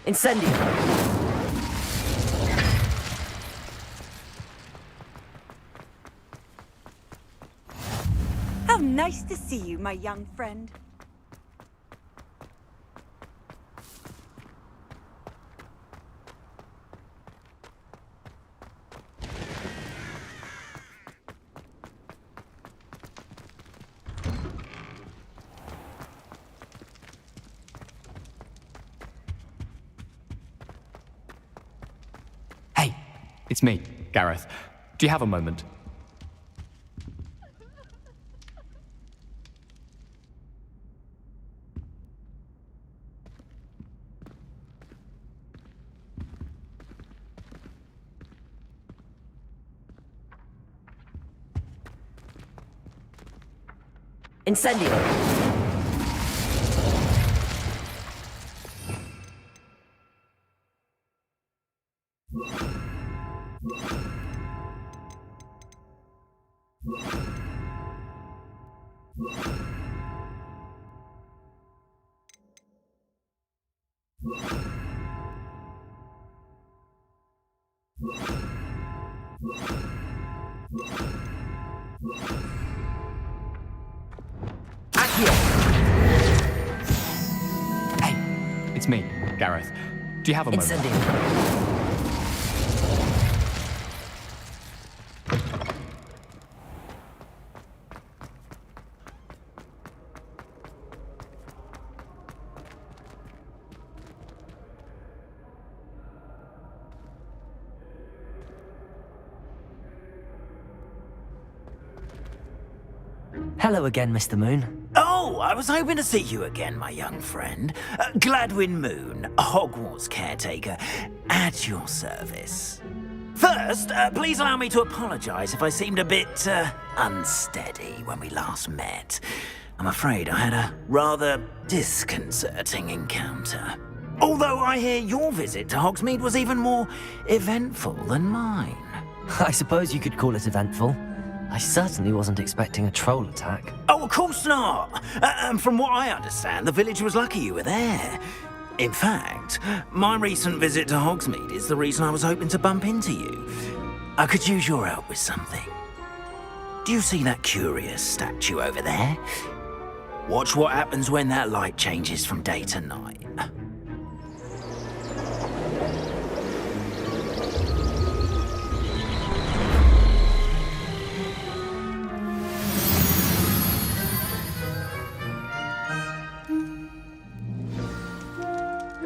Incendio. How nice to see you, my young friend. Hey, it's me, Gareth. Do you have a moment? Incendio. Hey, it's me, Gareth. Do you have a moment? Incendio. Hello again, Mr. Moon. Oh, I was hoping to see you again, my young friend. Gladwin Moon, Hogwarts caretaker, at your service. First, please allow me to apologize if I seemed a bit, unsteady when we last met. I'm afraid I had a rather disconcerting encounter. Although I hear your visit to Hogsmeade was even more eventful than mine. I suppose you could call it eventful. I certainly wasn't expecting a troll attack. Oh, of course not. And from what I understand, the village was lucky you were there. In fact, my recent visit to Hogsmeade is the reason I was hoping to bump into you. I could use your help with something. Do you see that curious statue over there? Watch what happens when that light changes from day to night.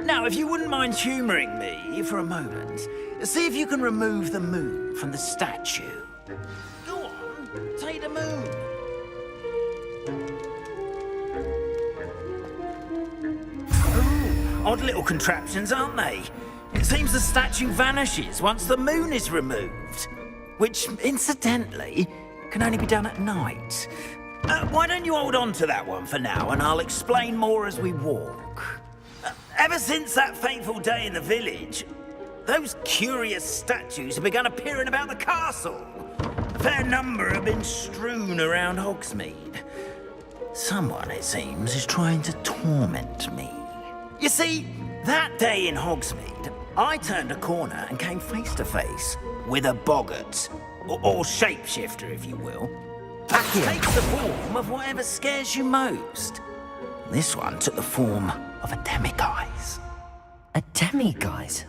Now, if you wouldn't mind humouring me for a moment, see if you can remove the moon from the statue. Go on, take the moon. Oh, odd little contraptions, aren't they? It seems the statue vanishes once the moon is removed, which, incidentally, can only be done at night. Why don't you hold on to that one for now, and I'll explain more as we walk. Ever since that fateful day in the village, those curious statues have begun appearing about the castle. A fair number have been strewn around Hogsmeade. Someone, it seems, is trying to torment me. You see, that day in Hogsmeade, I turned a corner and came face to face with a boggart, or shapeshifter, if you will. That takes the form of whatever scares you most. This one took the form of a demiguise. A demiguise?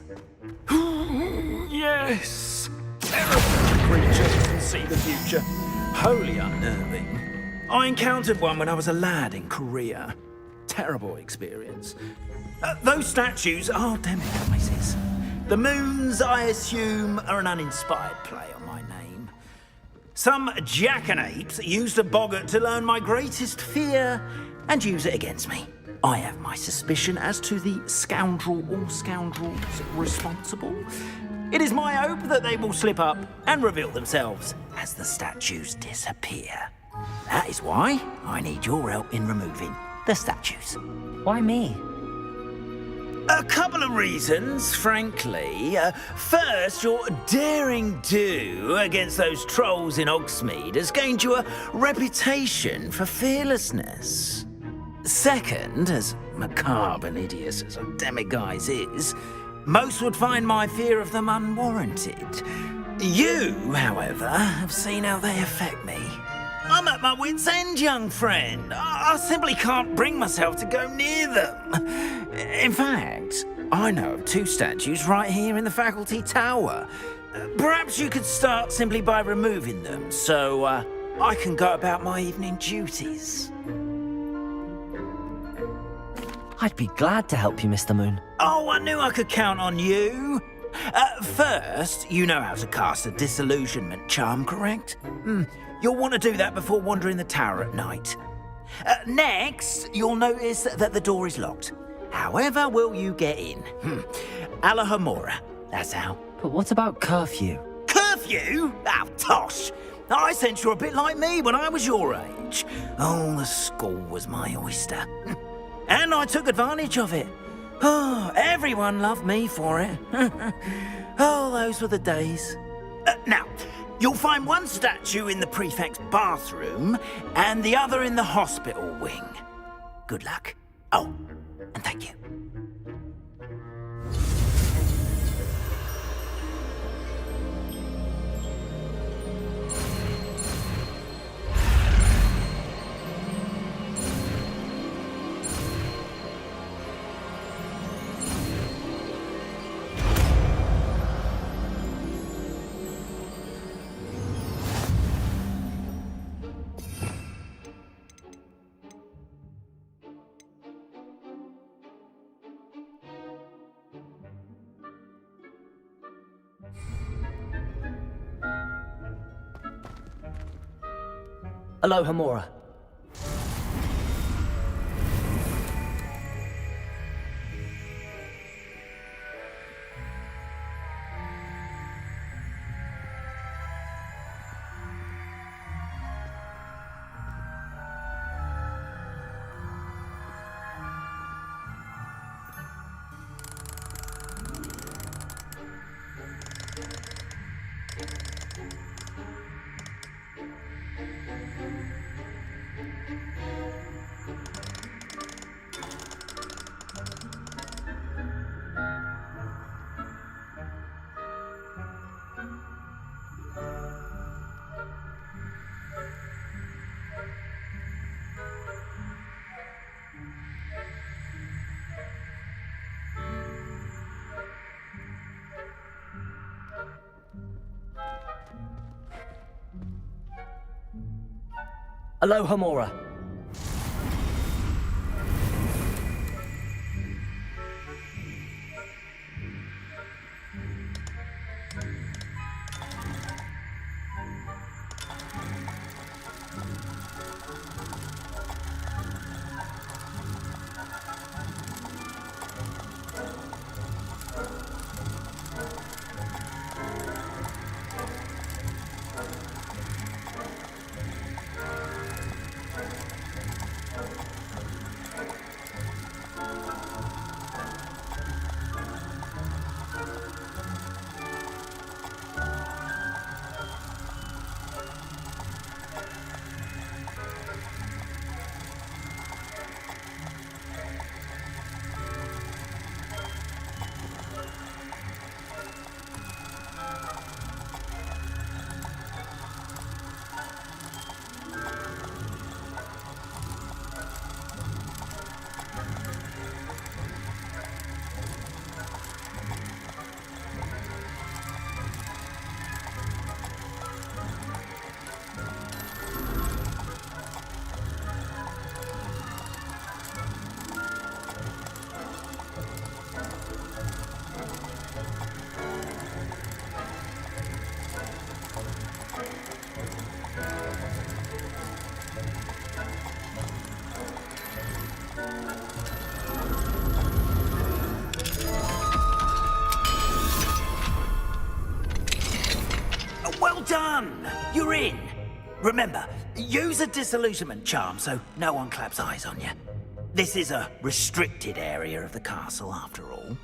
Yes! Terrible creatures can see the future. Wholly unnerving. I encountered one when I was a lad in Korea. Terrible experience. Those statues are demiguises. The moons, I assume, are an uninspired play on my name. Some jackanapes used a boggart to learn my greatest fear and use it against me. I have my suspicion as to the scoundrel or scoundrels responsible. It is my hope that they will slip up and reveal themselves as the statues disappear. That is why I need your help in removing the statues. Why me? A couple of reasons, frankly. First, your daring do against those trolls in Hogsmeade has gained you a reputation for fearlessness. Second, as macabre and hideous as a Demiguise is, most would find my fear of them unwarranted. You, however, have seen how they affect me. I'm at my wit's end, young friend. I simply can't bring myself to go near them. In fact, I know of 2 statues right here in the faculty tower. Perhaps you could start simply by removing them, so I can go about my evening duties. I'd be glad to help you, Mr. Moon. Oh, I knew I could count on you. First, you know how to cast a disillusionment charm, correct? You'll want to do that before wandering the tower at night. Next, you'll notice that the door is locked. However will you get in? Alohomora, that's how. But what about curfew? Curfew? Oh, tosh. I sense you're a bit like me when I was your age. Oh, the school was my oyster. And I took advantage of it. Oh, everyone loved me for it. Oh, those were the days. Now, you'll find one statue in the Prefect's bathroom and the other in the hospital wing. Good luck. Oh, and thank you. Alohomora. Alohomora. Done! You're in! Remember, use a disillusionment charm so no one claps eyes on you. This is a restricted area of the castle, after all.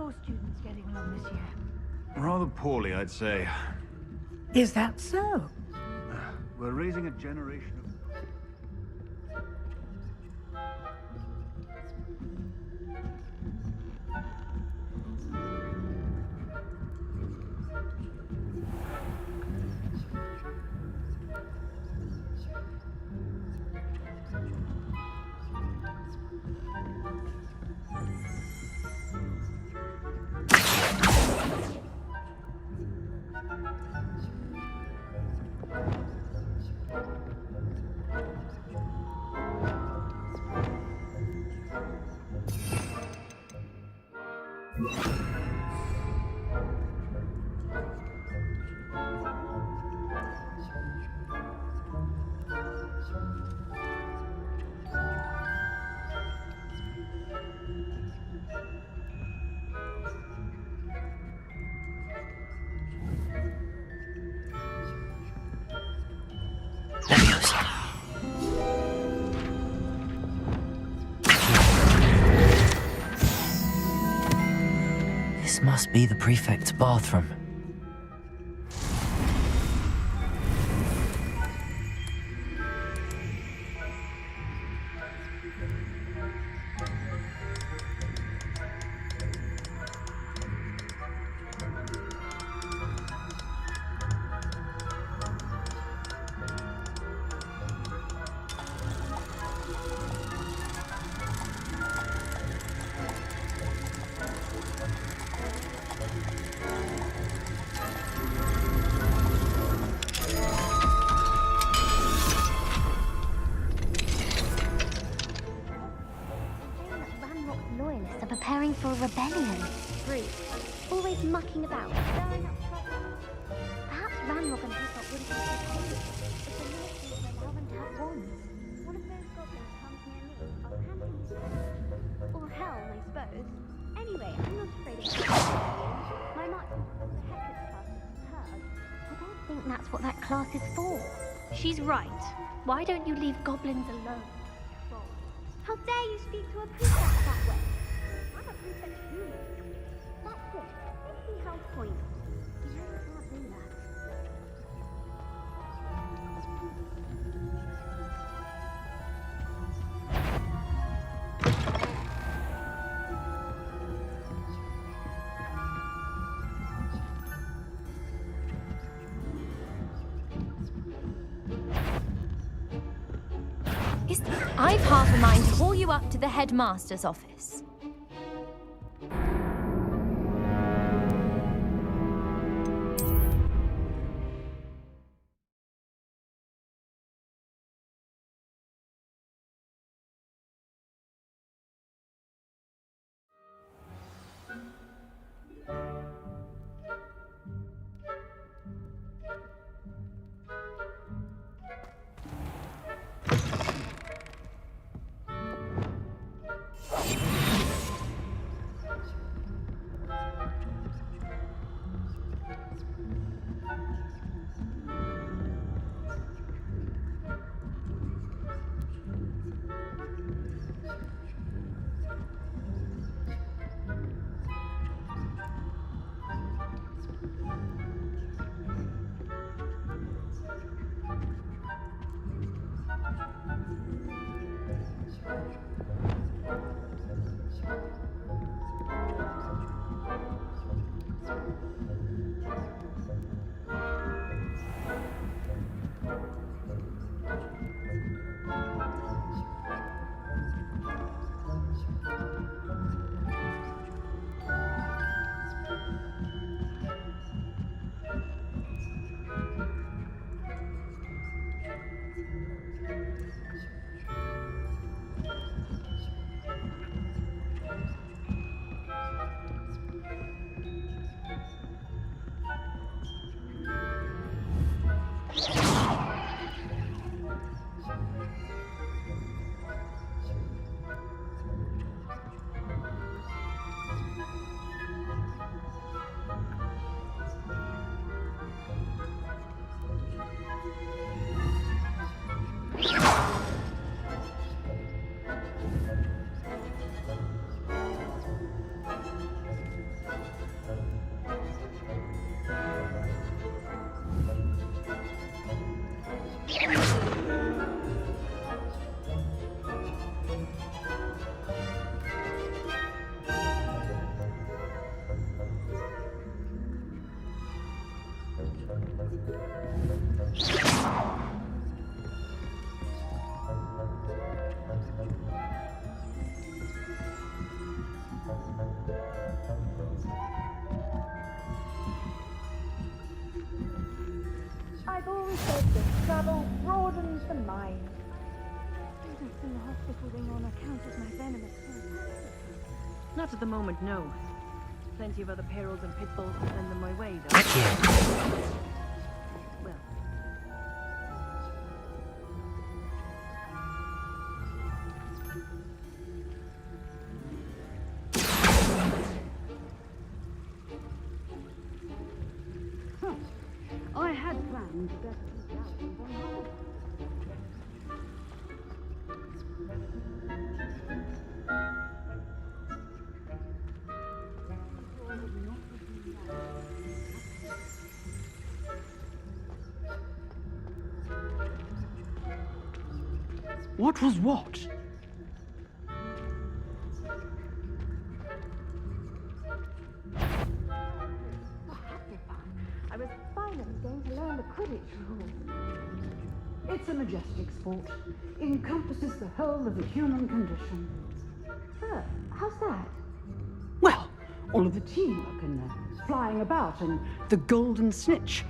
your students getting along this year? Rather poorly, I'd say. Is that so? We're raising a generation of... This must be the Prefect's bathroom. Loyalists are preparing for a rebellion. Brutes, always mucking about, stirring up trouble. Perhaps Ranrock and Hilltop wouldn't be so cold if the military would allow them to have wands. One of those goblins comes near me, I'll hand him his sword. Or hell, I suppose. Anyway, I'm not afraid of goblins. My marksman calls the Hecate class superb. I don't think that's what that class is for. She's right. Why don't you leave goblins alone? How dare you speak to a prefect that way? I'm a prefect too. That's it. 50 health points. You know I can't do that. I've half a mind to haul you up to the headmaster's office. I've always said that travel broadens the mind. Students in the hospital wing on account of my venomous tentacula. Not at the moment, no. Plenty of other perils and pitfalls to send them my way, though. Back here. Well, I had planned to get these mountains on Hogwarts. what was what? I was finally going to learn the Quidditch rules. It's a majestic sport. Encompasses the whole of the human condition. Oh, how's that? Well, all of the teamwork and the flying about and the golden snitch.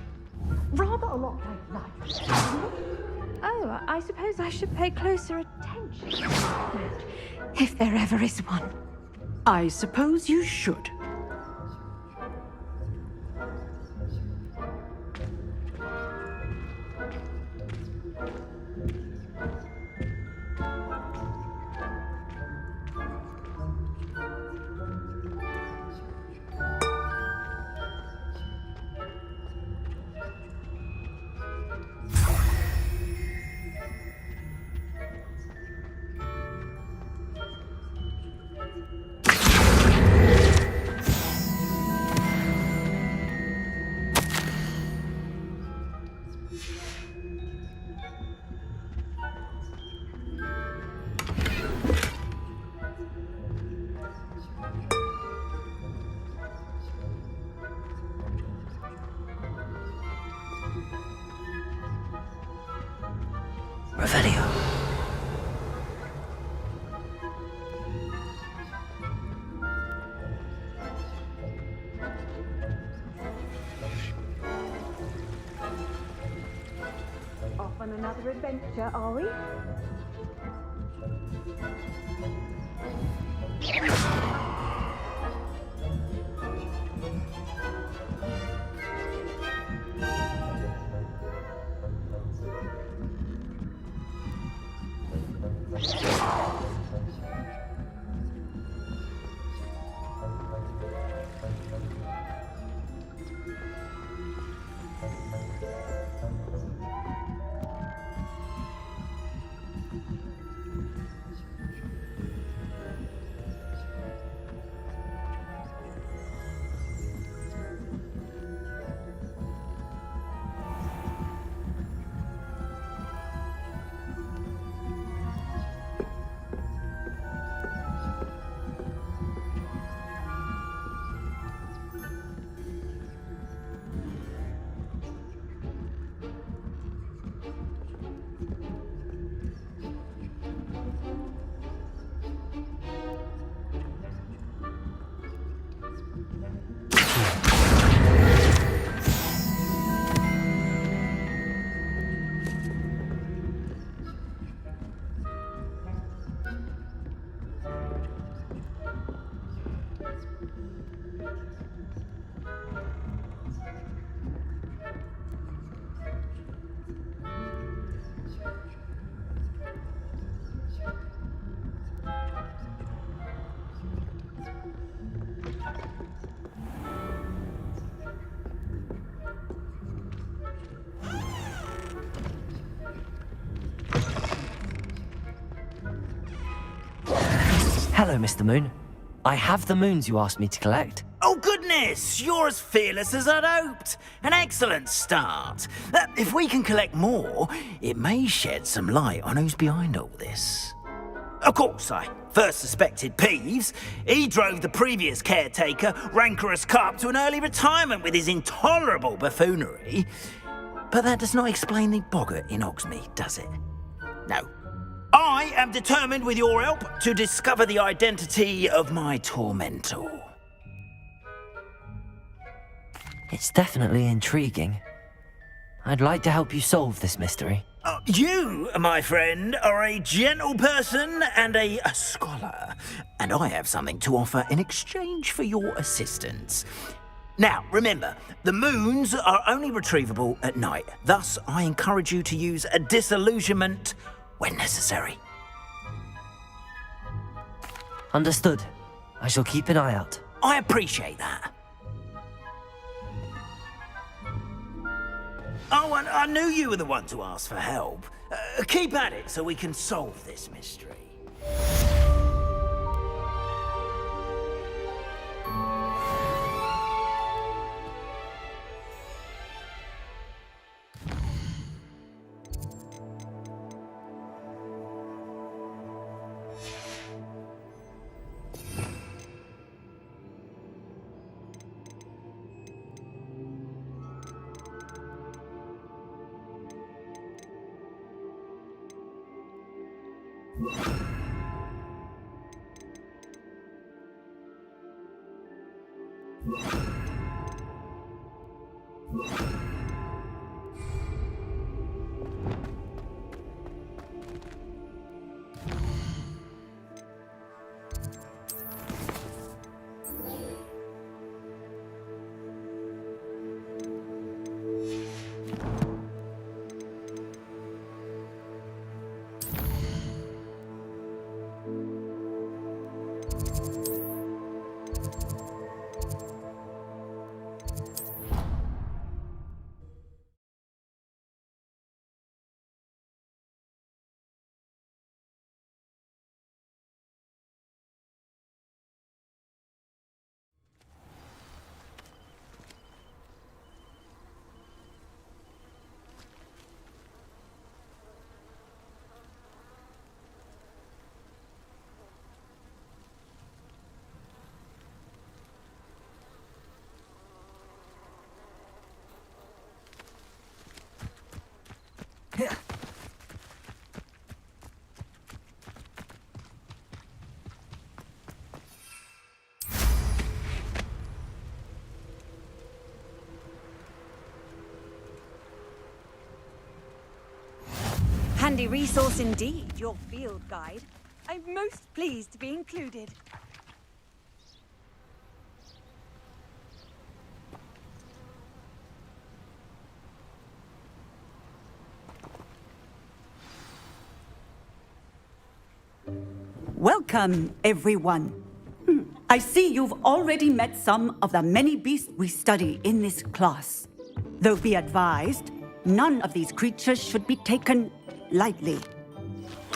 Rather a lot like life. Oh, I suppose I should pay closer attention. If there ever is one. I suppose you should. Revelio. Off on another adventure, are we? Hello, Mr. Moon. I have the moons you asked me to collect. Oh, goodness! You're as fearless as I'd hoped. An excellent start. If we can collect more, it may shed some light on who's behind all this. Of course, I first suspected Peeves. He drove the previous caretaker, Rancorous Carp, to an early retirement with his intolerable buffoonery. But that does not explain the boggart in Hogsmeade, does it? No. I am determined, with your help, to discover the identity of my tormentor. It's definitely intriguing. I'd like to help you solve this mystery. You, my friend, are a gentle person and a scholar, and I have something to offer in exchange for your assistance. Now, remember, the moons are only retrievable at night. Thus, I encourage you to use a disillusionment when necessary. Understood. I shall keep an eye out. I appreciate that. Oh, and I knew you were the one to ask for help. Keep at it so we can solve this mystery. Handy resource indeed, your field guide. I'm most pleased to be included. Welcome, everyone. I see you've already met some of the many beasts we study in this class. Though be advised, none of these creatures should be taken lightly.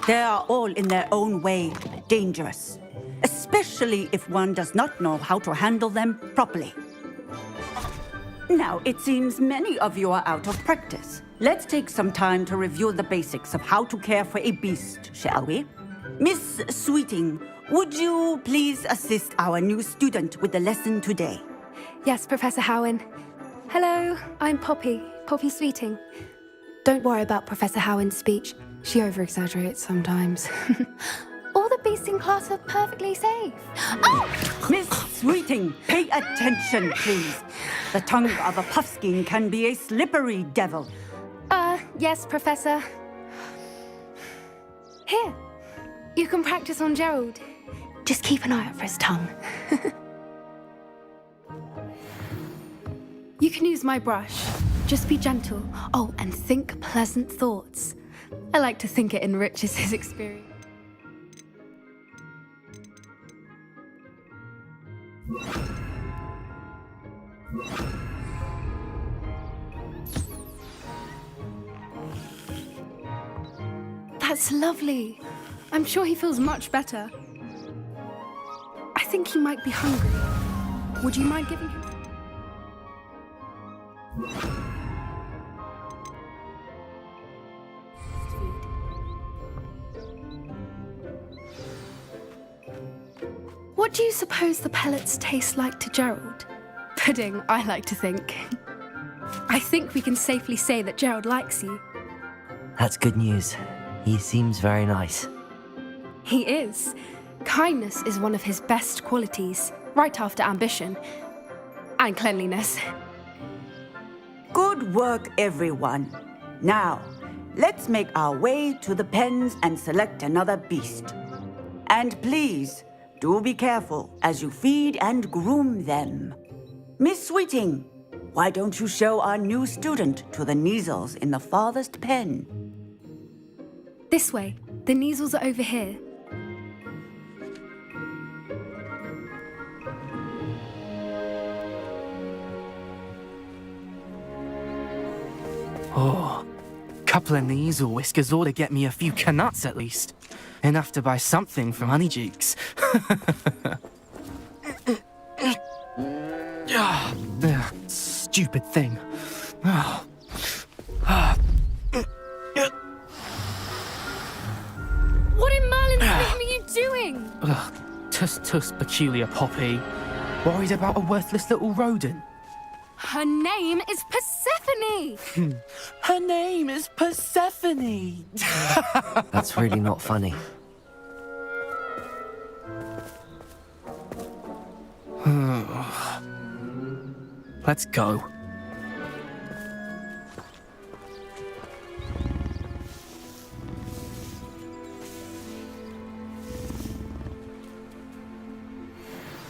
They are all in their own way dangerous, especially if one does not know how to handle them properly. Now, it seems many of you are out of practice. Let's take some time to review the basics of how to care for a beast, shall we? Miss Sweeting, would you please assist our new student with the lesson today? Yes, Professor Howen. Hello, I'm Poppy Sweeting. Don't worry about Professor Howen's speech. She over-exaggerates sometimes. All the beasts in class are perfectly safe. Oh! Miss Sweeting, pay attention, please. The tongue of a puffskein can be a slippery devil. Yes, Professor. Here, you can practice on Gerald. Just keep an eye out for his tongue. You can use my brush. Just be gentle. Oh, and think pleasant thoughts. I like to think it enriches his experience. That's lovely. I'm sure he feels much better. I think he might be hungry. Would you mind giving him... What do you suppose the pellets taste like to Gerald? Pudding, I like to think. I think we can safely say that Gerald likes you. That's good news. He seems very nice. He is. Kindness is one of his best qualities, right after ambition. And cleanliness. Good work, everyone. Now, let's make our way to the pens and select another beast. And please, do be careful as you feed and groom them. Miss Sweeting, why don't you show our new student to the Neasels in the farthest pen? This way. The Neasels are over here. Oh, couple of Neasel whiskers ought to get me a few canuts at least. Enough to buy something from Honeydukes. Stupid thing. What in Merlin's name are you doing? Tuss, peculiar Poppy. Worried about a worthless little rodent? Her name is Persephone! Her name is Persephone! That's really not funny. Let's go.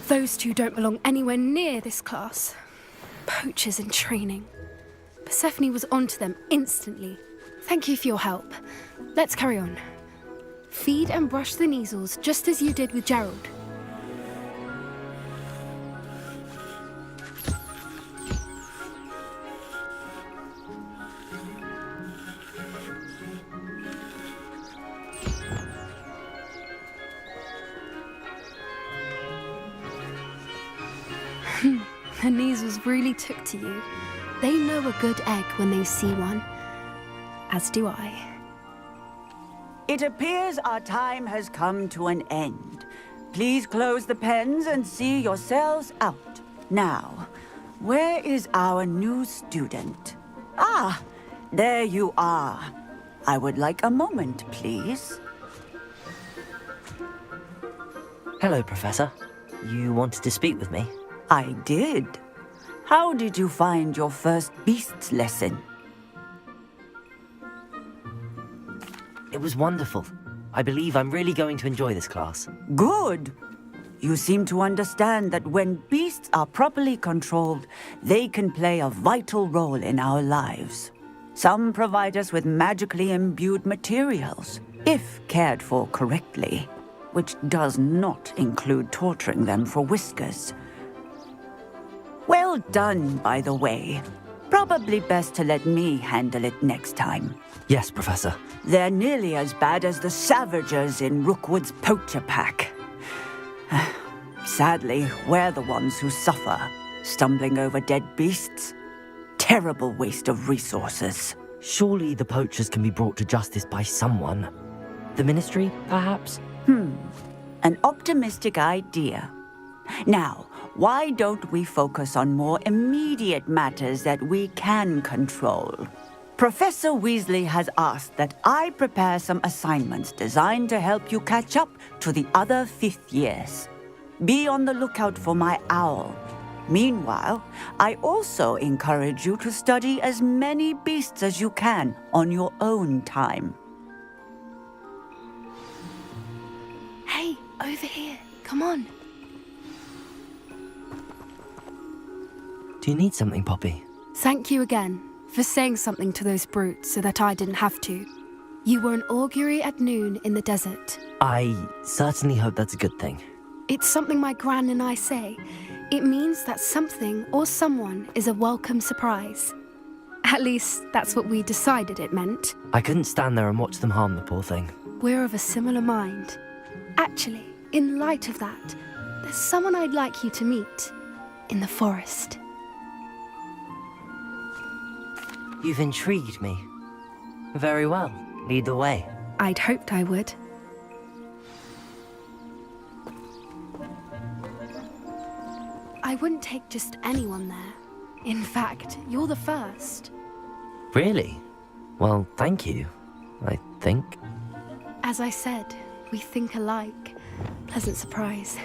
Those two don't belong anywhere near this class. Poachers in training. Persephone was onto them instantly. Thank you for your help. Let's carry on. Feed and brush the Neasels just as you did with Gerald. The Neasels really took to you. They know a good egg when they see one. As do I. It appears our time has come to an end. Please close the pens and see yourselves out. Now, where is our new student? Ah, there you are. I would like a moment, please. Hello, Professor. You wanted to speak with me? I did. How did you find your first beasts lesson? It was wonderful. I believe I'm really going to enjoy this class. Good. You seem to understand that when beasts are properly controlled, they can play a vital role in our lives. Some provide us with magically imbued materials, if cared for correctly, which does not include torturing them for whiskers. Well done, by the way. Probably best to let me handle it next time. Yes, Professor. They're nearly as bad as the Savagers in Rookwood's poacher pack. Sadly, we're the ones who suffer, stumbling over dead beasts. Terrible waste of resources. Surely the poachers can be brought to justice by someone. The Ministry, perhaps? An optimistic idea. Now, why don't we focus on more immediate matters that we can control? Professor Weasley has asked that I prepare some assignments designed to help you catch up to the other 5th years. Be on the lookout for my owl. Meanwhile, I also encourage you to study as many beasts as you can on your own time. Hey, over here. Come on. Do you need something, Poppy? Thank you again for saying something to those brutes so that I didn't have to. You were an augury at noon in the desert. I certainly hope that's a good thing. It's something my gran and I say. It means that something or someone is a welcome surprise. At least, that's what we decided it meant. I couldn't stand there and watch them harm the poor thing. We're of a similar mind. Actually, in light of that, there's someone I'd like you to meet. In the forest. You've intrigued me. Very well. Lead the way. I'd hoped I would. I wouldn't take just anyone there. In fact, you're the first. Really? Well, thank you, I think. As I said, we think alike. Pleasant surprise.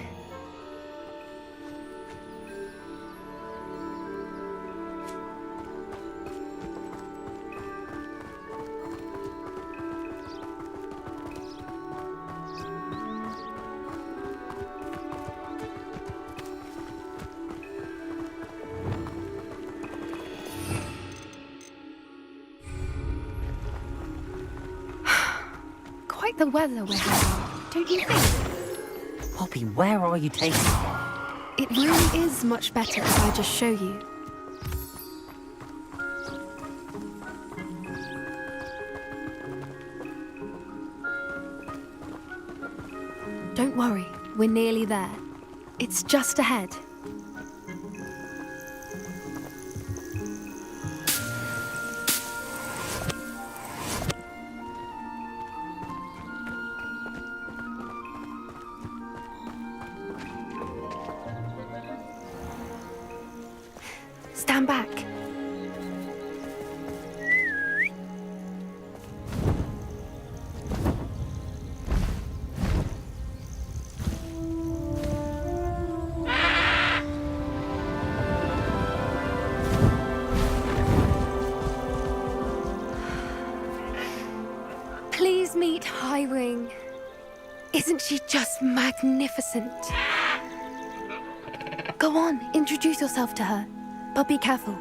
Quite the weather we're having, don't you think? Poppy, where are you taking me? It really is much better if I just show you. Don't worry, we're nearly there. It's just ahead. Stand back. Please meet Highwing. Isn't she just magnificent? Go on, introduce yourself to her. But be careful.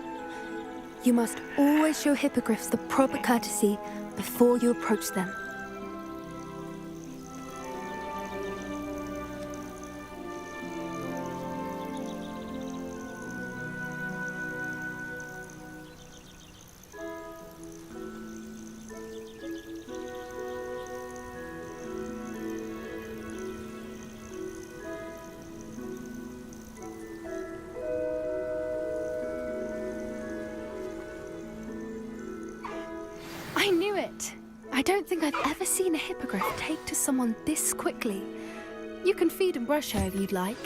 You must always show hippogriffs the proper courtesy before you approach them. I knew it! I don't think I've ever seen a hippogriff take to someone this quickly. You can feed and brush her if you'd like.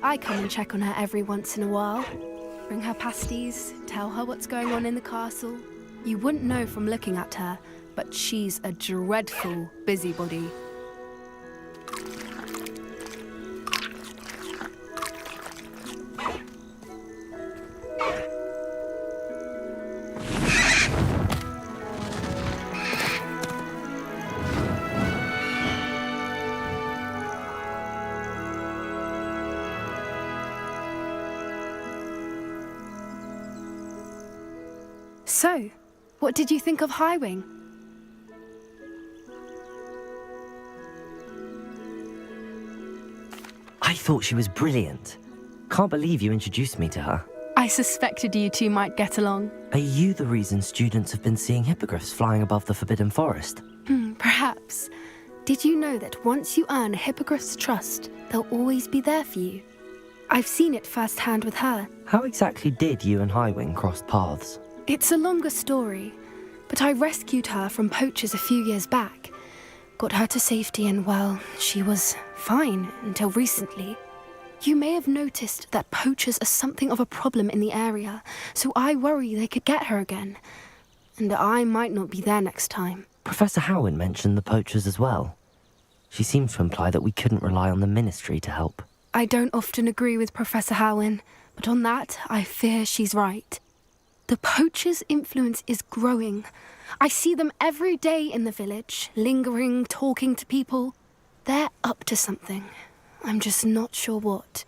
I come and check on her every once in a while. Bring her pasties, tell her what's going on in the castle. You wouldn't know from looking at her, but she's a dreadful busybody. So, what did you think of Highwing? I thought she was brilliant. Can't believe you introduced me to her. I suspected you two might get along. Are you the reason students have been seeing hippogriffs flying above the Forbidden Forest? Perhaps. Did you know that once you earn a hippogriff's trust, they'll always be there for you? I've seen it firsthand with her. How exactly did you and Highwing cross paths? It's a longer story, but I rescued her from poachers a few years back. Got her to safety and, well, she was fine until recently. You may have noticed that poachers are something of a problem in the area, so I worry they could get her again. And I might not be there next time. Professor Howin mentioned the poachers as well. She seemed to imply that we couldn't rely on the Ministry to help. I don't often agree with Professor Howin, but on that, I fear she's right. The poachers' influence is growing. I see them every day in the village, lingering, talking to people. They're up to something. I'm just not sure what.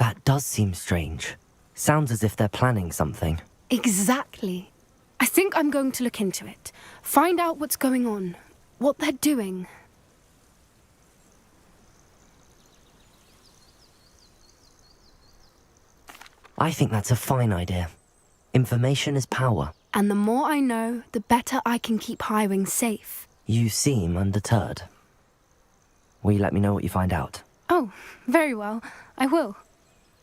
That does seem strange. Sounds as if they're planning something. Exactly. I think I'm going to look into it. Find out what's going on. What they're doing. I think that's a fine idea. Information is power. And the more I know, the better I can keep Highwing safe. You seem undeterred. Will you let me know what you find out? Oh, very well. I will.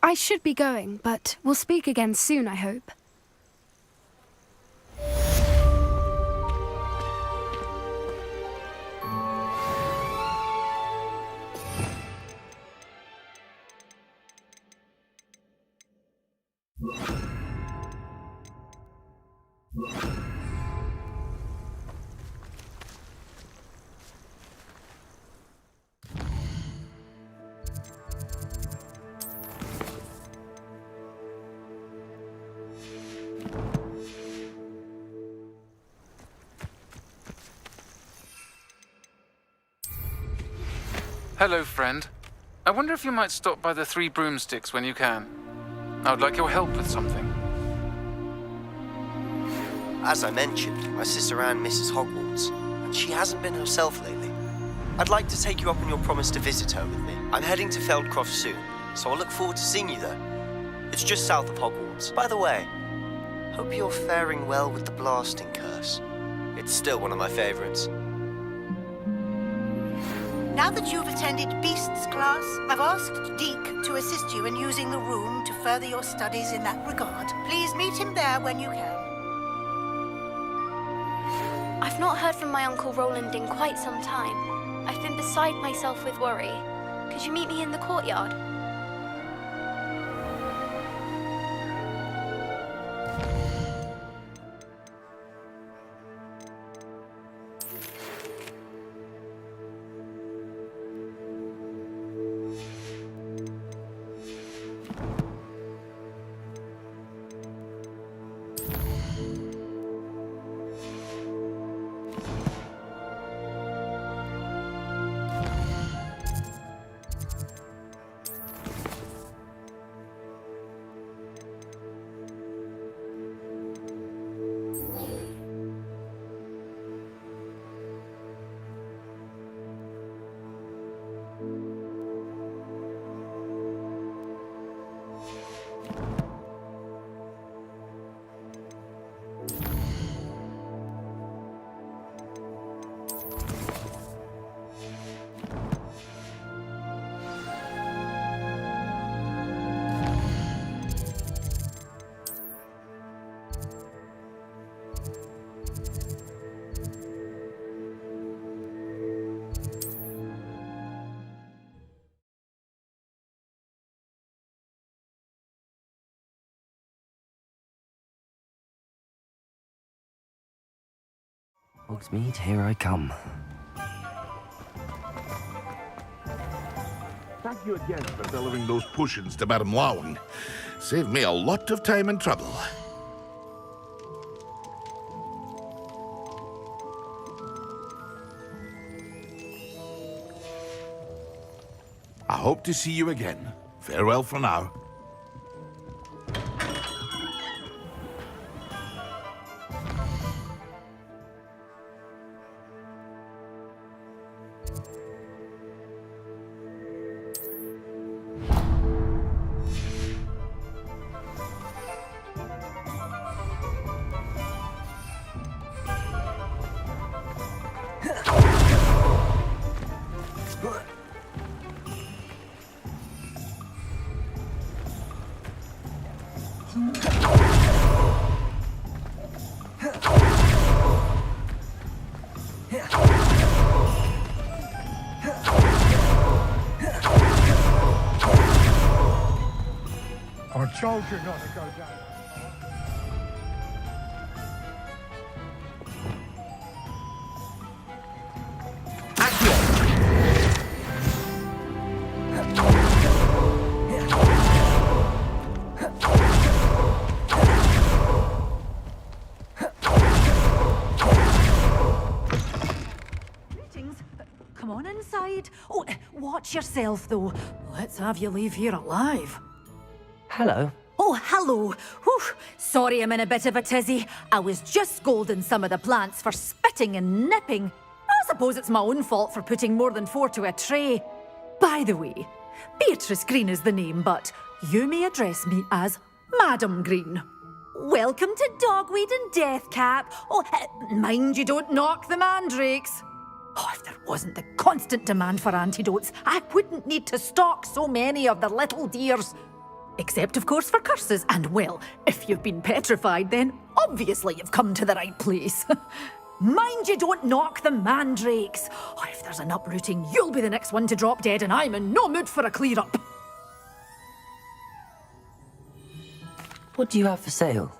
I should be going, but we'll speak again soon, I hope. Hello, friend. I wonder if you might stop by the Three Broomsticks when you can. I would like your help with something. As I mentioned, my sister Anne misses Hogwarts, and she hasn't been herself lately. I'd like to take you up on your promise to visit her with me. I'm heading to Feldcroft soon, so I'll look forward to seeing you there. It's just south of Hogwarts. By the way, hope you're faring well with the blasting curse. It's still one of my favorites. Now that you've attended Beasts class, I've asked Deke to assist you in using the room to further your studies in that regard. Please meet him there when you can. I've not heard from my Uncle Roland in quite some time. I've been beside myself with worry. Could you meet me in the courtyard? Hogsmeade, here I come. Thank you again for delivering those potions to Madame Lowing. Saved me a lot of time and trouble. I hope to see you again. Farewell for now. I told you not to go down. Greetings. Come on inside. Oh, watch yourself, though. Let's have you leave here alive. Hello. Oh, hello. Whew. Sorry I'm in a bit of a tizzy. I was just scolding some of the plants for spitting and nipping. I suppose it's my own fault for putting more than 4 to a tray. By the way, Beatrice Green is the name, but you may address me as Madam Green. Welcome to Dogweed and Deathcap. Oh, mind you don't knock the mandrakes. Oh, if there wasn't the constant demand for antidotes, I wouldn't need to stock so many of the little dears. Except, of course, for curses. And, well, if you've been petrified, then obviously you've come to the right place. Mind you don't knock the mandrakes. Oh, if there's an uprooting, you'll be the next one to drop dead, and I'm in no mood for a clear-up. What do you have for sale?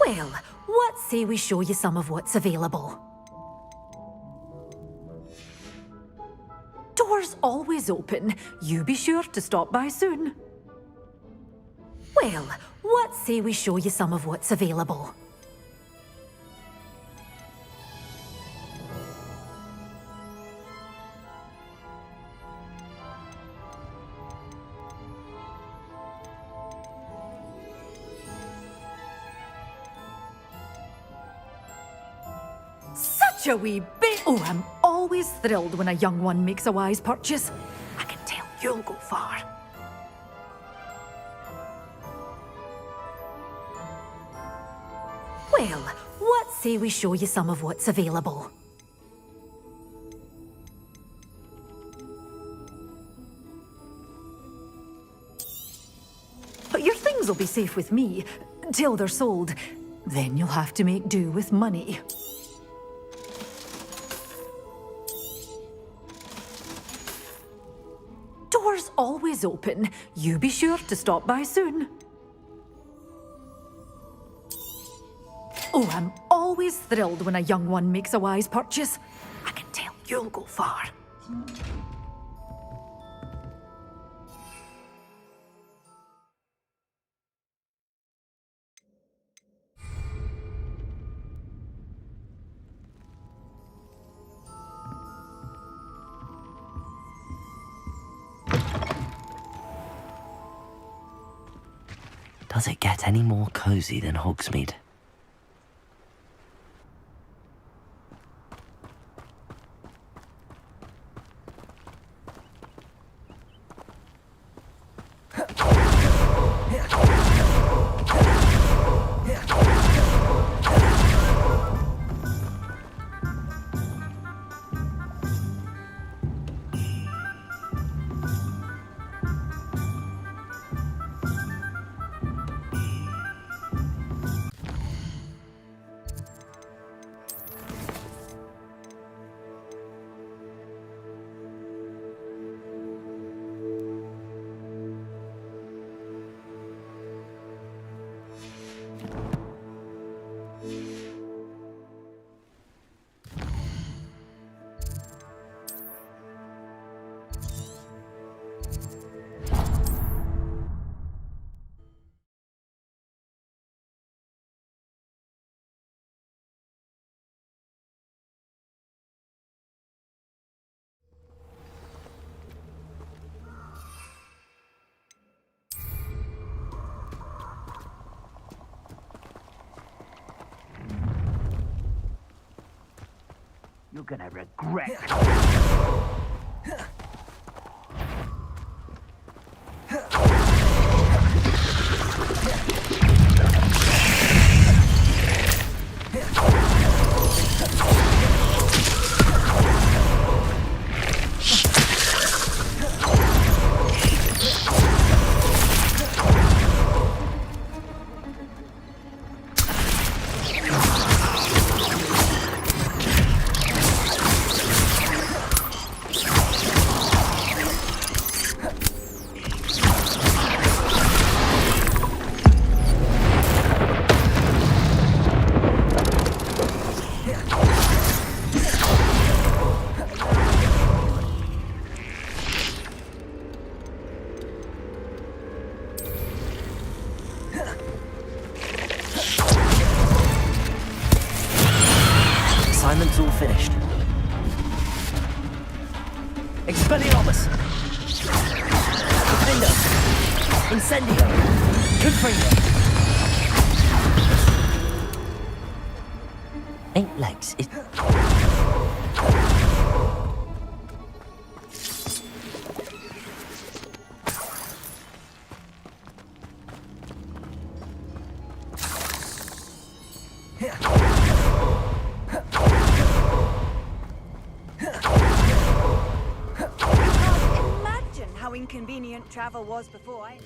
Well, what say we show you some of what's available? Doors always open. You be sure to stop by soon. Well, what say we show you some of what's available? Such a wee bit. Oh, I'm always thrilled when a young one makes a wise purchase. I can tell you'll go far. Well, what say we show you some of what's available? But your things will be safe with me, till they're sold. Then you'll have to make do with money. Doors always open. You be sure to stop by soon. Oh, I'm always thrilled when a young one makes a wise purchase. I can tell you'll go far. Does it get any more cozy than Hogsmeade? You're gonna regret. Assignment's all finished. Expelliarmus! Defender! Incendio! Confringo! Ain't legs, it... Imagine how inconvenient travel was before I...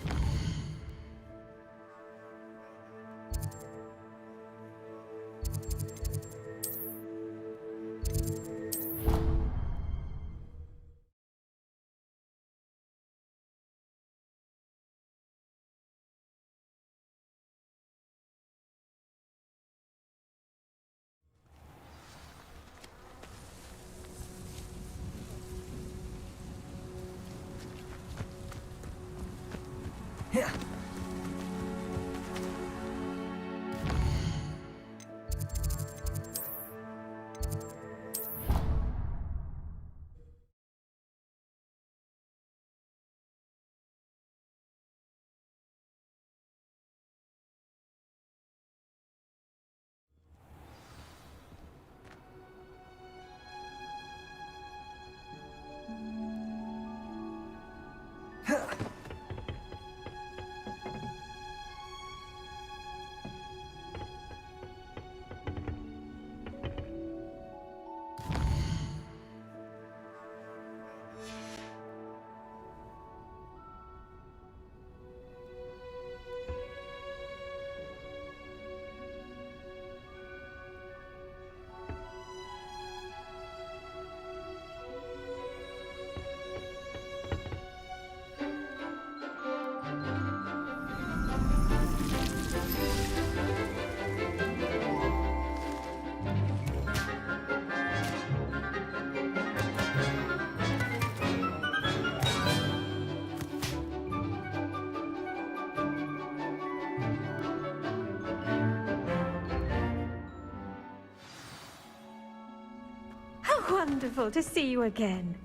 Wonderful to see you again.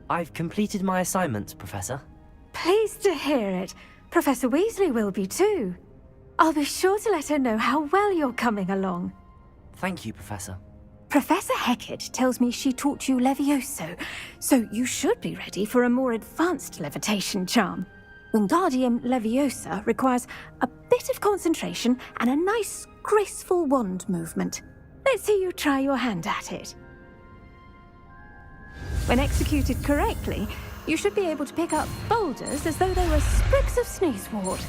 I've completed my assignment, Professor. Pleased to hear it. Professor Weasley will be too. I'll be sure to let her know how well you're coming along. Thank you, Professor. Professor Hecat tells me she taught you Levioso, so you should be ready for a more advanced levitation charm. Wingardium Leviosa requires a bit of concentration and a nice, graceful wand movement. Let's see you try your hand at it. When executed correctly, you should be able to pick up boulders as though they were sprigs of sneezewort.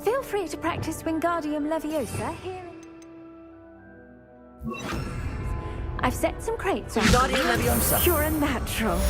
Feel free to practice Wingardium Leviosa here. I've set some crates. Wingardium Leviosa. You're a natural.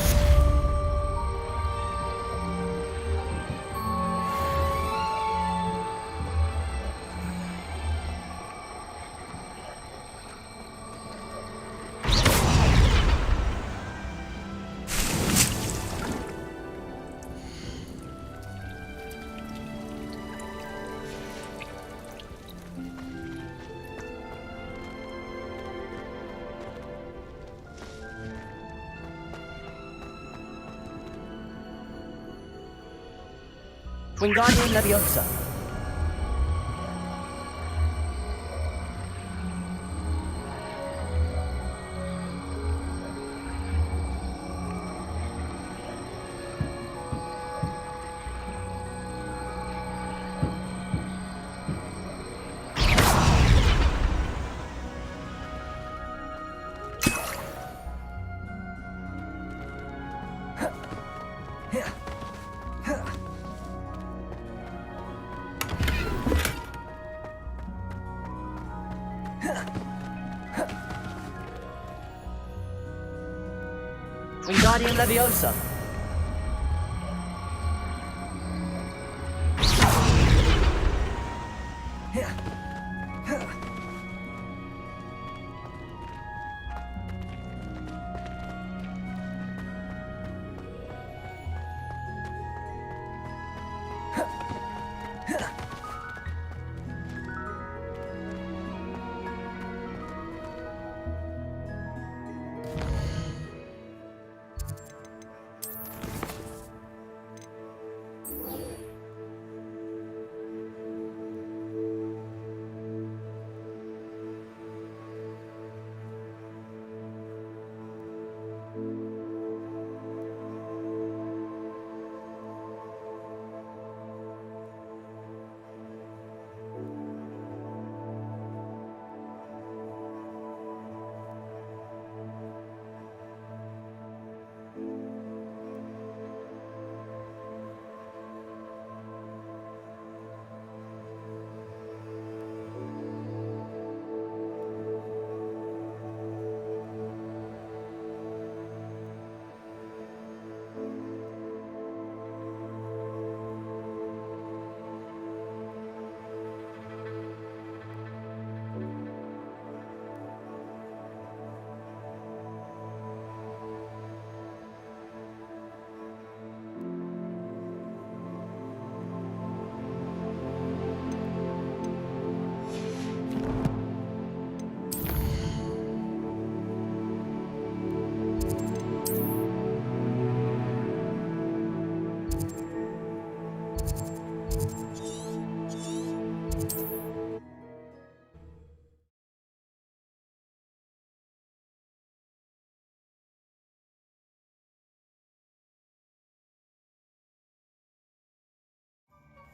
Wingardium Leviosa. Wingardium Leviosa.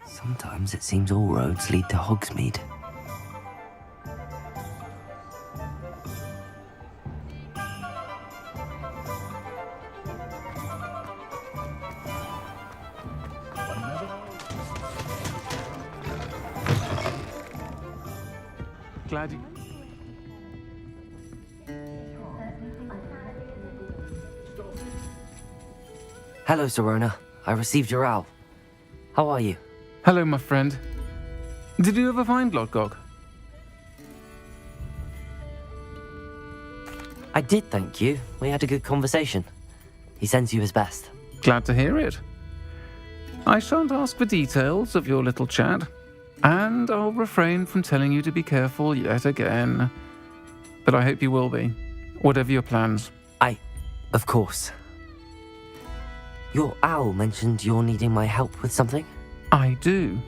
Sometimes it seems all roads lead to Hogsmeade. Glad you... Hello, Sirona. I received your owl. How are you? Hello, my friend. Did you ever find Lodgok? I did, thank you. We had a good conversation. He sends you his best. Glad to hear it. I shan't ask for details of your little chat, and I'll refrain from telling you to be careful yet again. But I hope you will be, whatever your plans. Of course. Your owl mentioned you're needing my help with something? I do.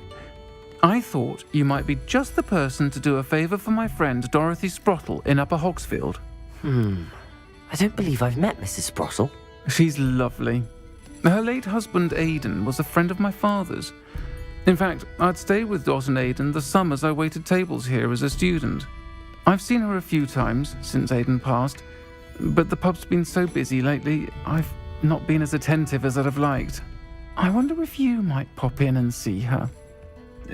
I thought you might be just the person to do a favour for my friend Dorothy Sprottle in Upper Hogsfield. I don't believe I've met Mrs. Sprottle. She's lovely. Her late husband Aidan was a friend of my father's. In fact, I'd stay with Dot and Aidan the summers I waited tables here as a student. I've seen her a few times since Aidan passed, but the pub's been so busy lately, I've not been as attentive as I'd have liked. I wonder if you might pop in and see her.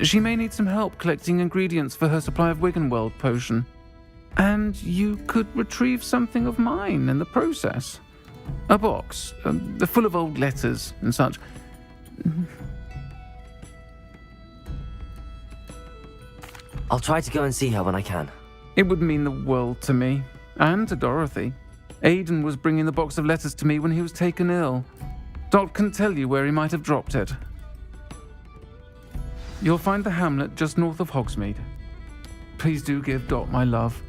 She may need some help collecting ingredients for her supply of Wiggenweld potion. And you could retrieve something of mine in the process. A box, full of old letters and such. I'll try to go and see her when I can. It would mean the world to me, and to Dorothy. Aidan was bringing the box of letters to me when he was taken ill. Dot can tell you where he might have dropped it. You'll find the hamlet just north of Hogsmeade. Please do give Dot my love.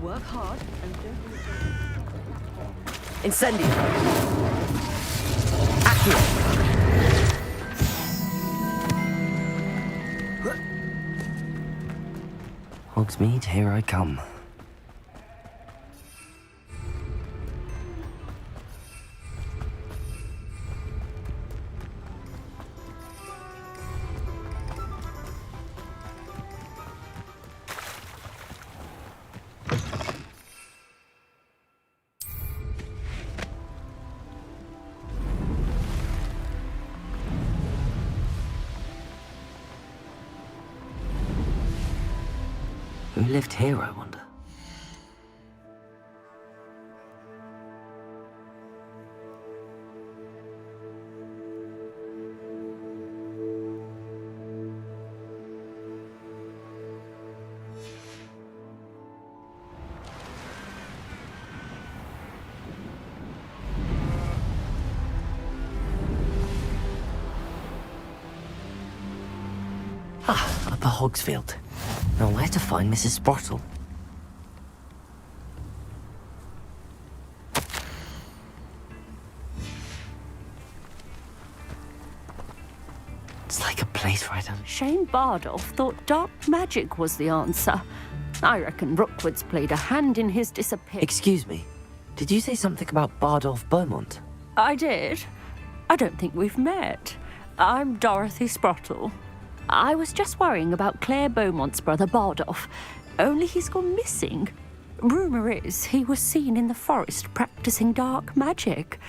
Work hard and don't... Incendio! Accio! Hogsmeade, here I come. Who lived here, I wonder? Upper Hogsfield. Now where to find Mrs. Sprottle? It's like a place right on. Shane Bardolph thought dark magic was the answer. I reckon Rookwood's played a hand in his disappearance. Excuse me, did you say something about Bardolph Beaumont? I did. I don't think we've met. I'm Dorothy Sprottle. I was just worrying about Claire Beaumont's brother Bardolph, only he's gone missing. Rumour is he was seen in the forest practicing dark magic.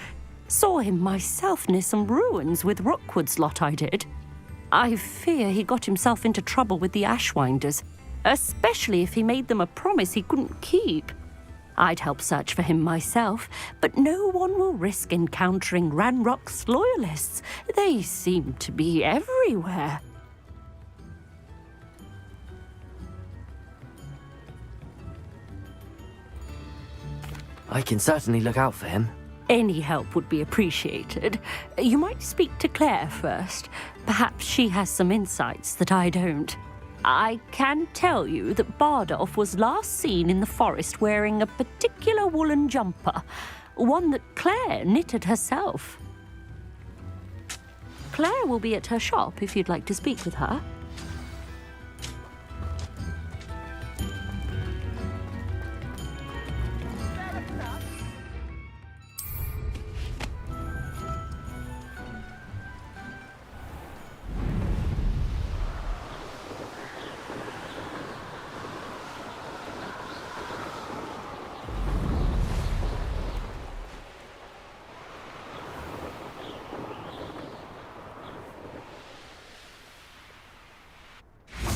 Saw him myself near some ruins with Rookwood's lot I did. I fear he got himself into trouble with the Ashwinders, especially if he made them a promise he couldn't keep. I'd help search for him myself, but no one will risk encountering Ranrock's loyalists. They seem to be everywhere. I can certainly look out for him. Any help would be appreciated. You might speak to Claire first. Perhaps she has some insights that I don't. I can tell you that Bardolph was last seen in the forest wearing a particular woolen jumper, one that Claire knitted herself. Claire will be at her shop if you'd like to speak with her.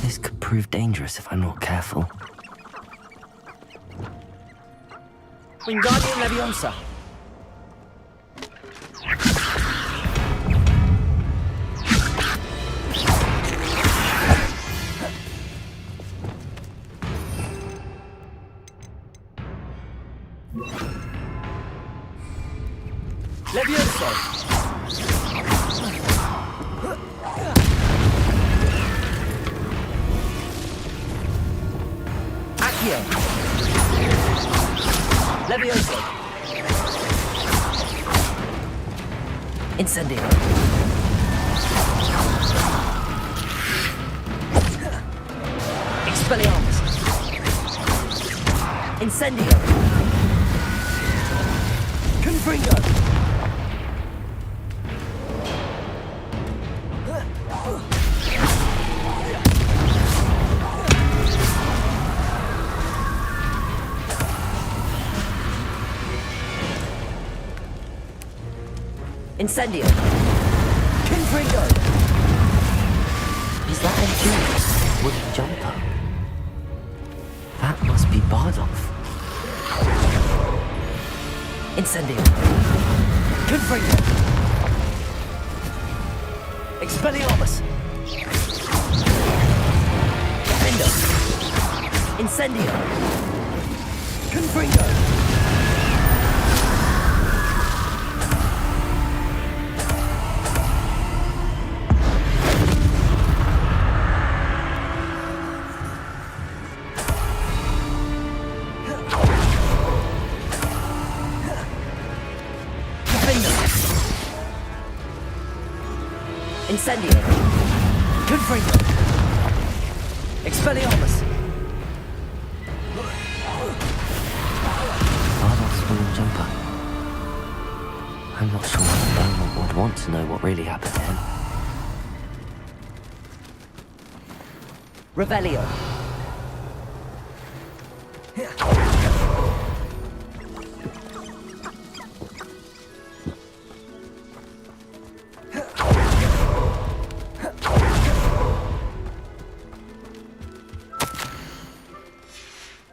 This could prove dangerous if I'm not careful. Wingardium Leviosa. Levioso. Levioso. Incendio. Expelliarmus. Incendio. Confringo. Incendio. Confringo. Is that a huge wooden jumper? That must be Bardolph. Incendio. Confringo. Expelliarmus. Defendo. Incendio. Confringo. Incendio. Confringo. Expelliarmus. Bardolph's wooden jumper. I'm not sure if Beaumont would want to know what really happened to him. Revelio.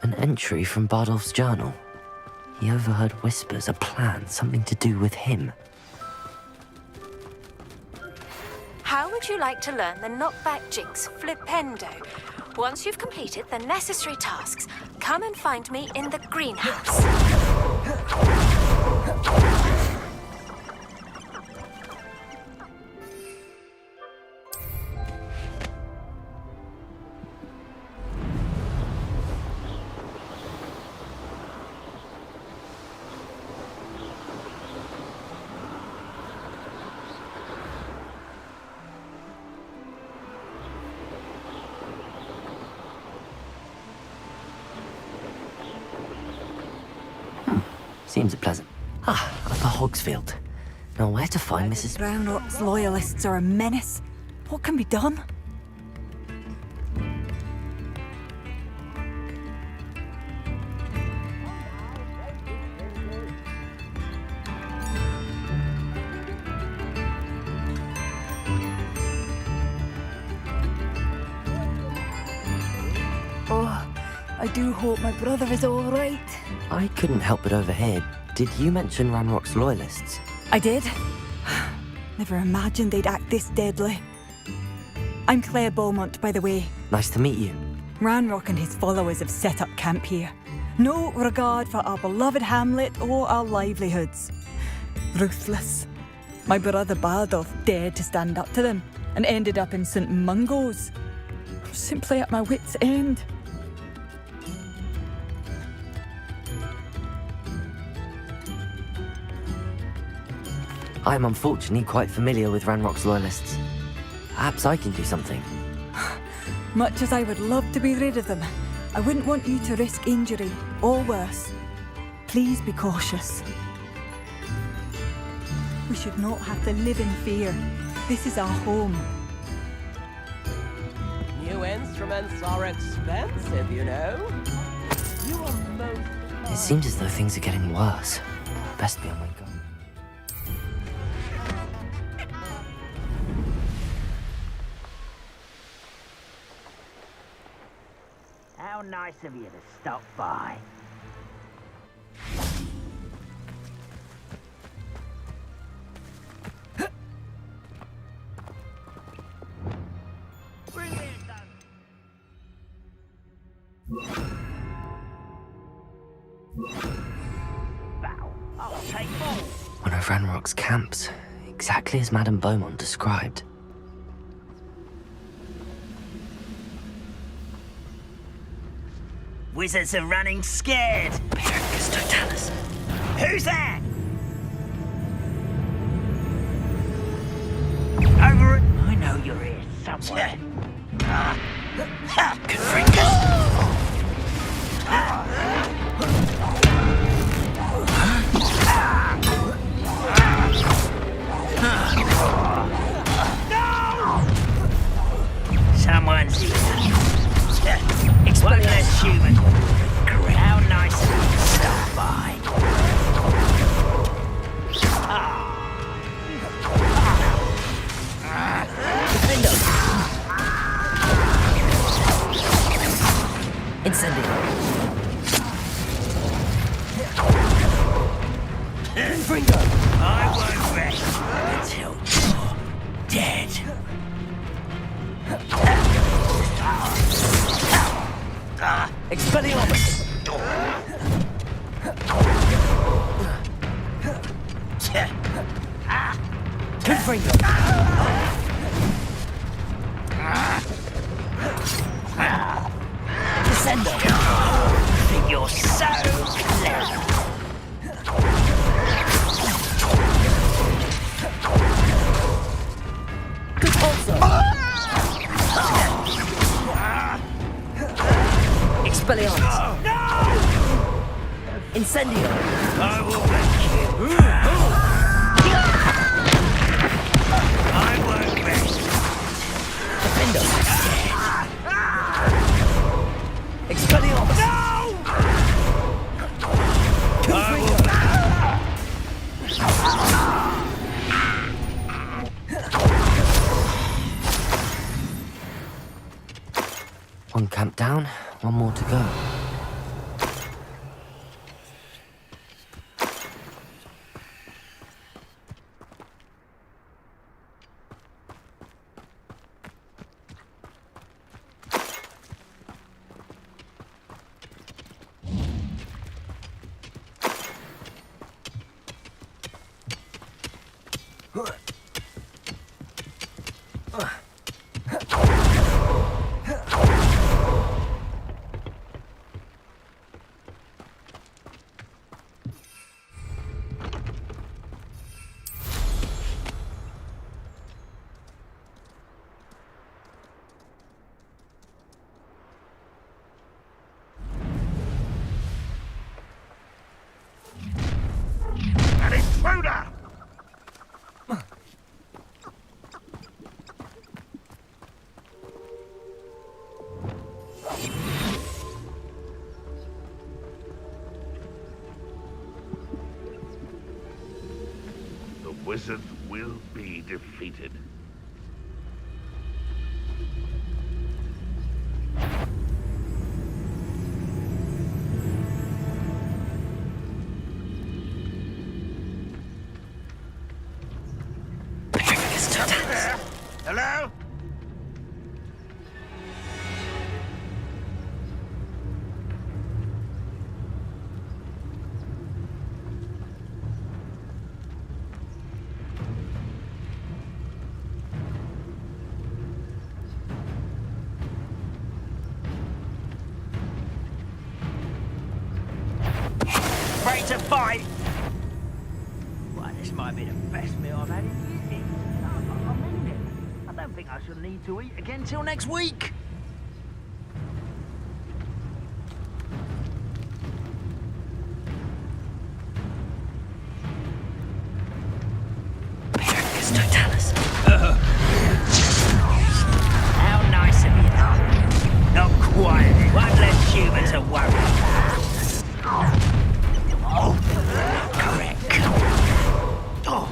An entry from Bardolph's journal. He overheard whispers, a plan, something to do with him. How would you like to learn the knockback jinx flipendo? Once you've completed the necessary tasks, come and find me in the greenhouse. Seems pleasant. Upper Hogsfield. Now where to find Mrs. Ranrock's loyalists are a menace. What can be done? Oh, I do hope my brother is all right. I couldn't help but overhear. Did you mention Ranrock's loyalists? I did. Never imagined they'd act this deadly. I'm Claire Beaumont, by the way. Nice to meet you. Ranrock and his followers have set up camp here. No regard for our beloved hamlet or our livelihoods. Ruthless. My brother Bardolph dared to stand up to them and ended up in St. Mungo's. Simply at my wit's end. I'm unfortunately quite familiar with Ranrock's loyalists. Perhaps I can do something. Much as I would love to be rid of them, I wouldn't want you to risk injury, or worse. Please be cautious. We should not have to live in fear. This is our home. New instruments are expensive, you know. You are most... It seems as though things are getting worse. Best be on my guard. How nice of you to stop by. One of Ranrock's camps, exactly as Madame Beaumont described. Wizards are running scared. Prefects totalis. Who's that? Over it. I know you're here somewhere. Someone's here. One less human. How nice of you to stop by. Incendio. Fringo. I won't rest until you're dead. Expelliarmus! Confringo! Descendo! You're so clever! Compulso! Expelliarmus! No! Incendio! I will make you. I won't rest. Defendo! Expelliarmus! No! Confringo! One camp down, one more to go. An intruder! The wizard will be defeated. Hello? to fight. Well, this might be the best meal I've had in years. I mean it. I don't think I shall need to eat again till next week. Totalis. How nice of you. Not quite. One less human to worry about. Correct. Oh.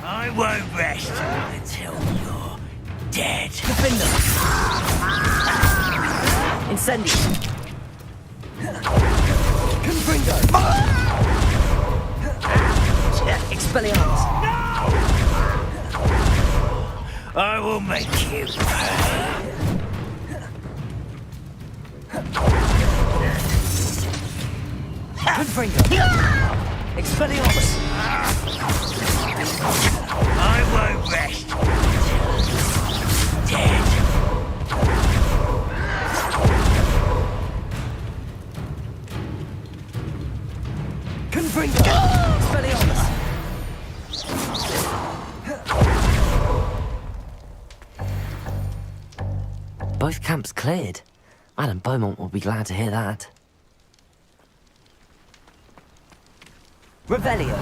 I won't rest until you're dead. Defend them. Incendio. Confringo. Expelliarmus. I will make you pay. Confringo. Expelliarmus. I won't rest until dead. Confringo. Expelliarmus. Both camps cleared. Madame Beaumont will be glad to hear that. Revelio.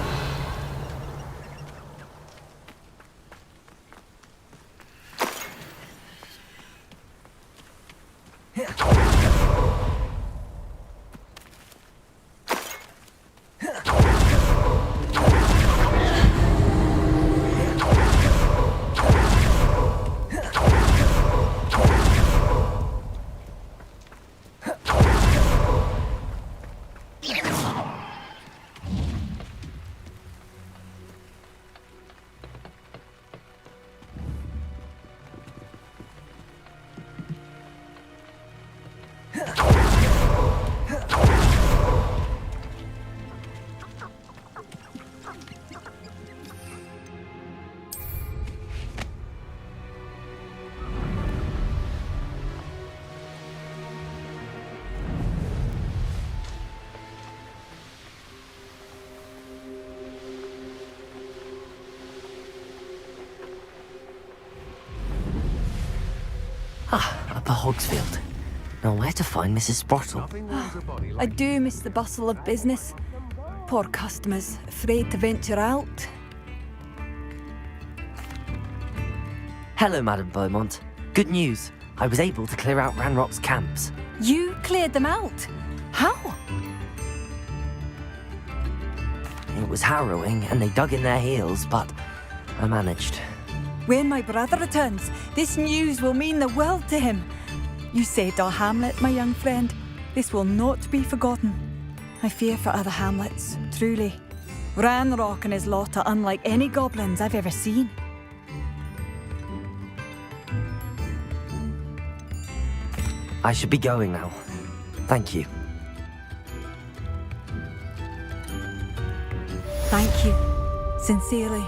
Up at Hogsfield. Now where to find Mrs. Sprottle? I do miss the bustle of business. Poor customers, afraid to venture out. Hello, Madame Beaumont. Good news. I was able to clear out Ranrock's camps. You cleared them out? How? It was harrowing, and they dug in their heels, but I managed. When my brother returns, this news will mean the world to him. You saved our hamlet, my young friend. This will not be forgotten. I fear for other hamlets, truly. Ranrock and his lot are unlike any goblins I've ever seen. I should be going now. Thank you. Thank you. Sincerely.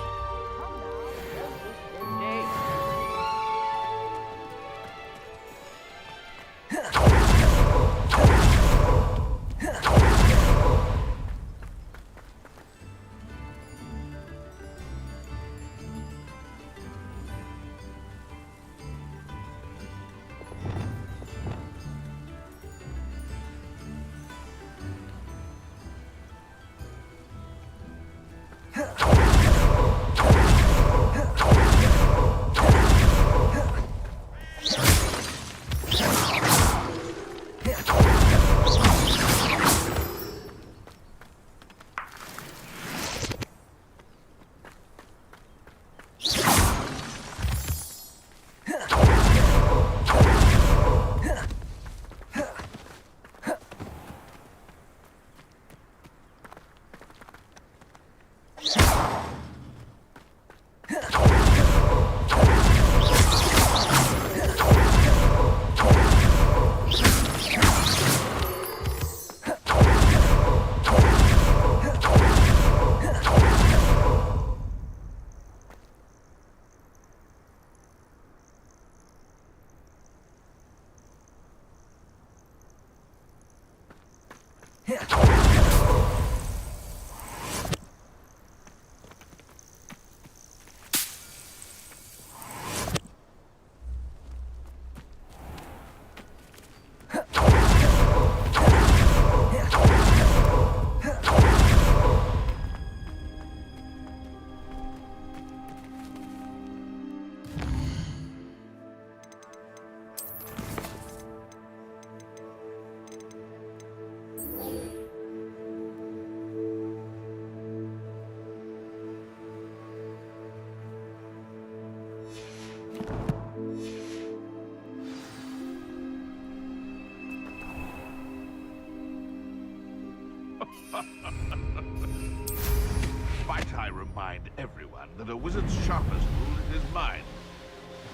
Might I remind everyone that a wizard's sharpest tool is his mind.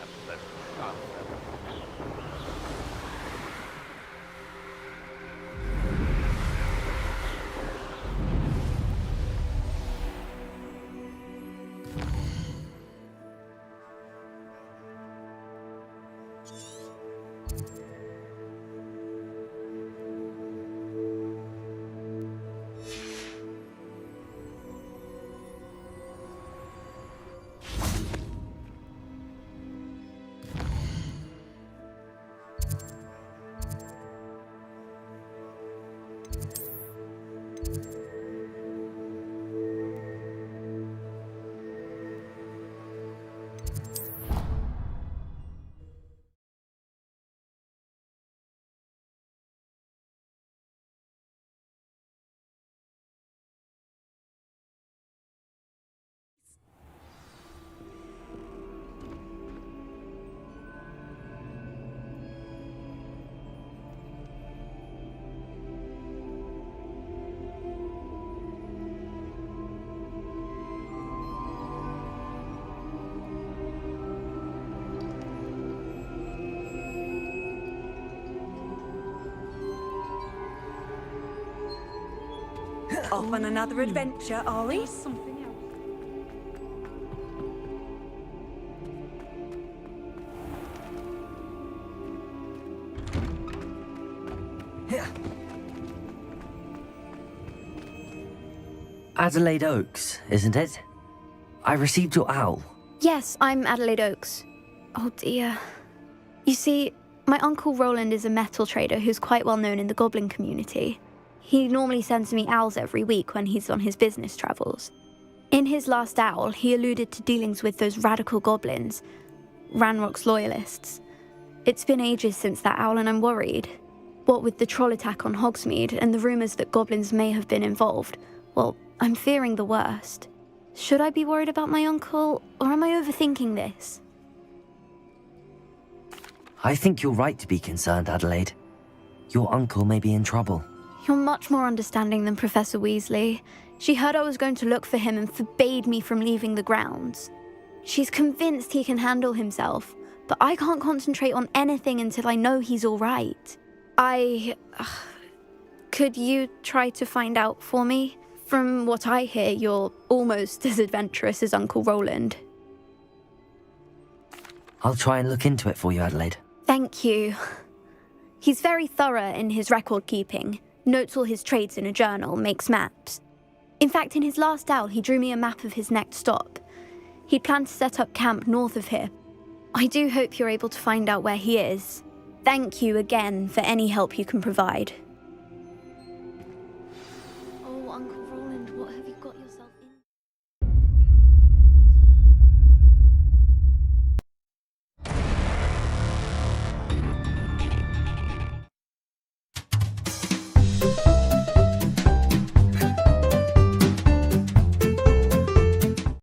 And that sharp Off on another adventure, are we? Adelaide Oaks, isn't it? I received your owl. Yes, I'm Adelaide Oaks. Oh dear. You see, my uncle Roland is a metal trader who's quite well known in the Goblin community. He normally sends me owls every week when he's on his business travels. In his last owl, he alluded to dealings with those radical goblins, Ranrock's loyalists. It's been ages since that owl and I'm worried. What with the troll attack on Hogsmeade and the rumours that goblins may have been involved, well, I'm fearing the worst. Should I be worried about my uncle, or am I overthinking this? I think you're right to be concerned, Adelaide. Your uncle may be in trouble. You're much more understanding than Professor Weasley. She heard I was going to look for him and forbade me from leaving the grounds. She's convinced he can handle himself, but I can't concentrate on anything until I know he's all right. Could you try to find out for me? From what I hear, you're almost as adventurous as Uncle Roland. I'll try and look into it for you, Adelaide. Thank you. He's very thorough in his record keeping, notes all his trades in a journal, makes maps. In fact, in his last owl, he drew me a map of his next stop. He'd planned to set up camp north of here. I do hope you're able to find out where he is. Thank you again for any help you can provide.